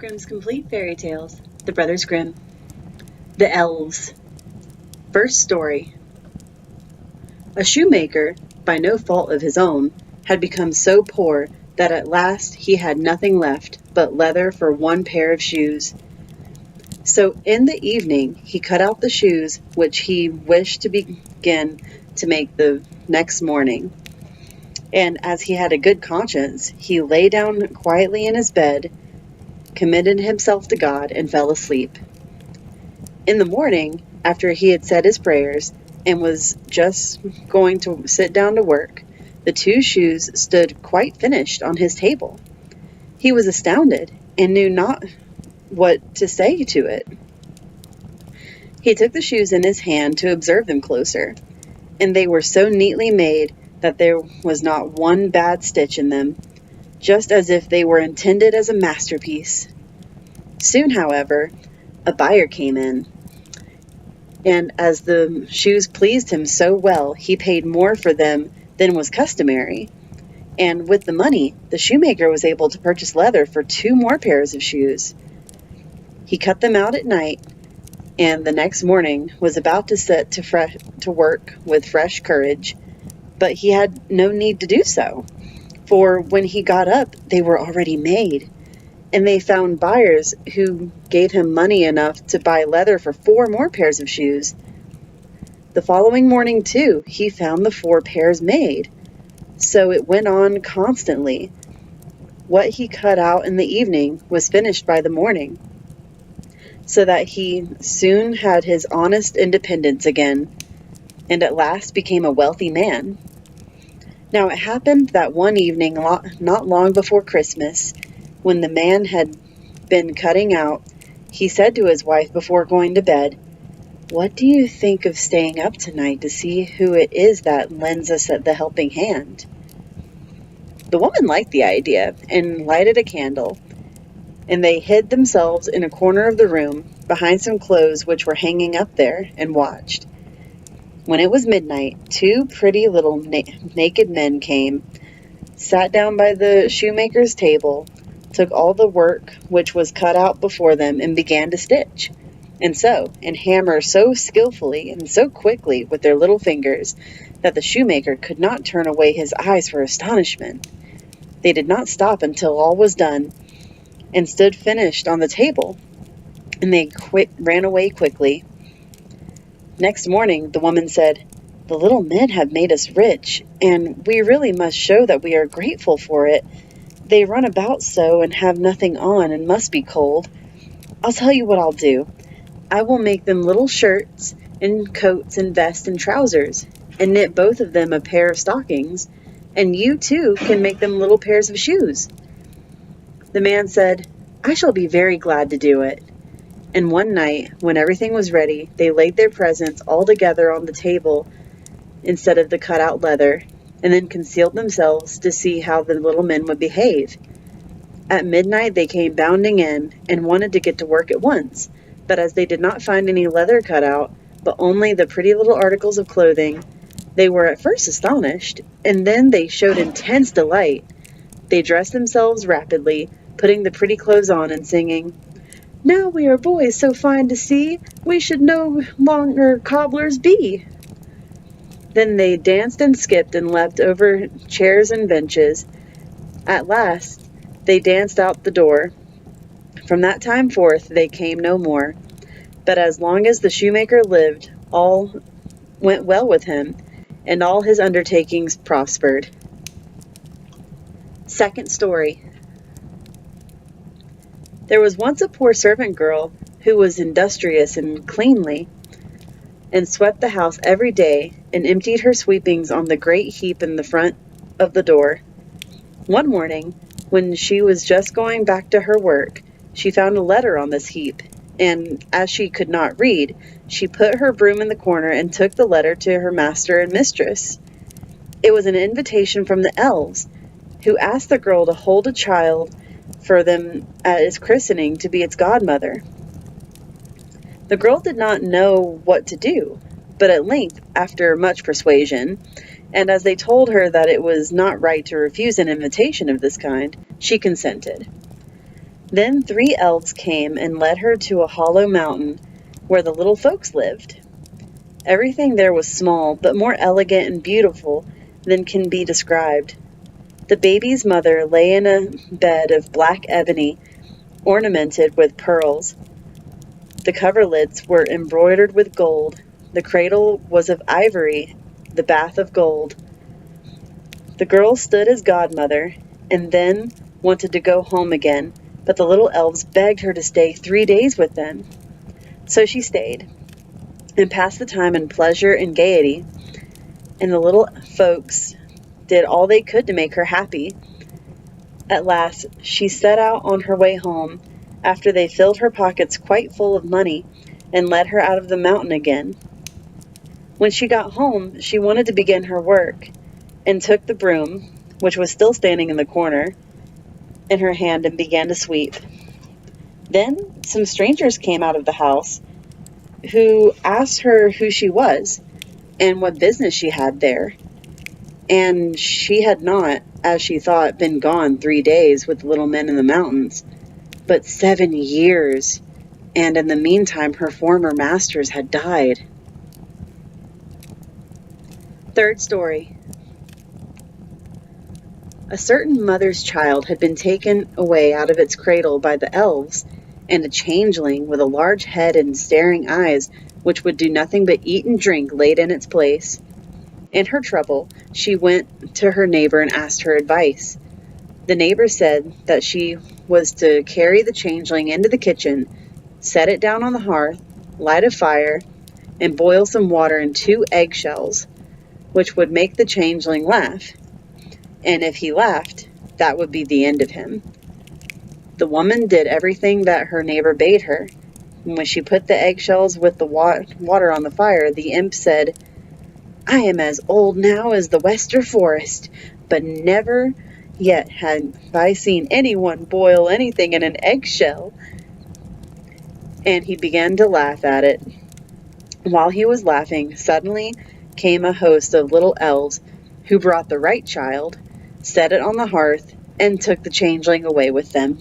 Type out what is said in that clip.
Grimm's Complete Fairy Tales, The Brothers Grimm. The Elves. First story. A shoemaker, by no fault of his own, had become so poor that at last he had nothing left but leather for one pair of shoes. So in the evening he cut out the shoes which he wished to begin to make the next morning. And as he had a good conscience, he lay down quietly in his bed, committed himself to God, and fell asleep. In the morning, after he had said his prayers and was just going to sit down to work, the two shoes stood quite finished on his table. He was astounded and knew not what to say to it. He took the shoes in his hand to observe them closer, and they were so neatly made that there was not one bad stitch in them, just as if they were intended as a masterpiece. Soon, however, a buyer came in, and as the shoes pleased him so well, he paid more for them than was customary, and with the money, the shoemaker was able to purchase leather for 2 more pairs of shoes. He cut them out at night, and the next morning was about to set to work with fresh courage, but he had no need to do so, for when he got up, they were already made, and they found buyers who gave him money enough to buy leather for 4 more pairs of shoes. The following morning, too, he found the 4 pairs made, so it went on constantly. What he cut out in the evening was finished by the morning, so that he soon had his honest independence again, and at last became a wealthy man. Now it happened that one evening, not long before Christmas, when the man had been cutting out, he said to his wife before going to bed, "What do you think of staying up tonight to see who it is that lends us the helping hand?" The woman liked the idea and lighted a candle, and they hid themselves in a corner of the room behind some clothes which were hanging up there, and watched. When it was midnight, 2 pretty little naked men came, sat down by the shoemaker's table, took all the work which was cut out before them, and began to stitch, and sew, and hammer so skillfully and so quickly with their little fingers that the shoemaker could not turn away his eyes for astonishment. They did not stop until all was done, and stood finished on the table, and they ran away quickly. Next morning, the woman said, "The little men have made us rich, and we really must show that we are grateful for it. They run about so and have nothing on and must be cold. I'll tell you what I'll do. I will make them little shirts and coats and vests and trousers, and knit both of them a pair of stockings, and you too can make them little pairs of shoes." The man said, "I shall be very glad to do it." And one night, when everything was ready, they laid their presents all together on the table instead of the cut-out leather, and then concealed themselves to see how the little men would behave. At midnight they came bounding in, and wanted to get to work at once, but as they did not find any leather cut out, but only the pretty little articles of clothing, they were at first astonished, and then they showed intense delight. They dressed themselves rapidly, putting the pretty clothes on and singing, "Now we are boys so fine to see, we should no longer cobblers be." Then they danced and skipped and leapt over chairs and benches. At last they danced out the door. From that time forth they came no more, but as long as the shoemaker lived, all went well with him, and all his undertakings prospered. Second story. There was once a poor servant girl who was industrious and cleanly, and swept the house every day, and emptied her sweepings on the great heap in the front of the door. One morning, when she was just going back to her work, she found a letter on this heap, and as she could not read, she put her broom in the corner and took the letter to her master and mistress. It was an invitation from the elves, who asked the girl to hold a child for them at its christening to be its godmother. The girl did not know what to do, but at length, after much persuasion, and as they told her that it was not right to refuse an invitation of this kind, she consented. Then 3 elves came and led her to a hollow mountain where the little folks lived. Everything there was small, but more elegant and beautiful than can be described. The baby's mother lay in a bed of black ebony, ornamented with pearls. The coverlids were embroidered with gold. The cradle was of ivory, the bath of gold. The girl stood as godmother, and then wanted to go home again, but the little elves begged her to stay 3 days with them. So she stayed, and passed the time in pleasure and gaiety, and the little folks did all they could to make her happy. At last she set out on her way home, after they filled her pockets quite full of money, and led her out of the mountain again. When she got home, she wanted to begin her work, and took the broom, which was still standing in the corner, in her hand and began to sweep. Then some strangers came out of the house, who asked her who she was, and what business she had there. And she had not, as she thought, been gone 3 days with the little men in the mountains, but 7 years, and in the meantime her former masters had died. Third story. A certain mother's child had been taken away out of its cradle by the elves, and a changeling with a large head and staring eyes, which would do nothing but eat and drink, laid in its place. In her trouble, she went to her neighbor and asked her advice. The neighbor said that she was to carry the changeling into the kitchen, set it down on the hearth, light a fire, and boil some water in 2 eggshells, which would make the changeling laugh. And if he laughed, that would be the end of him. The woman did everything that her neighbor bade her. And when she put the eggshells with the water on the fire, the imp said, "I am as old now as the Wester Forest, but never yet have I seen anyone boil anything in an eggshell." And he began to laugh at it. While he was laughing, suddenly came a host of little elves, who brought the right child, set it on the hearth, and took the changeling away with them.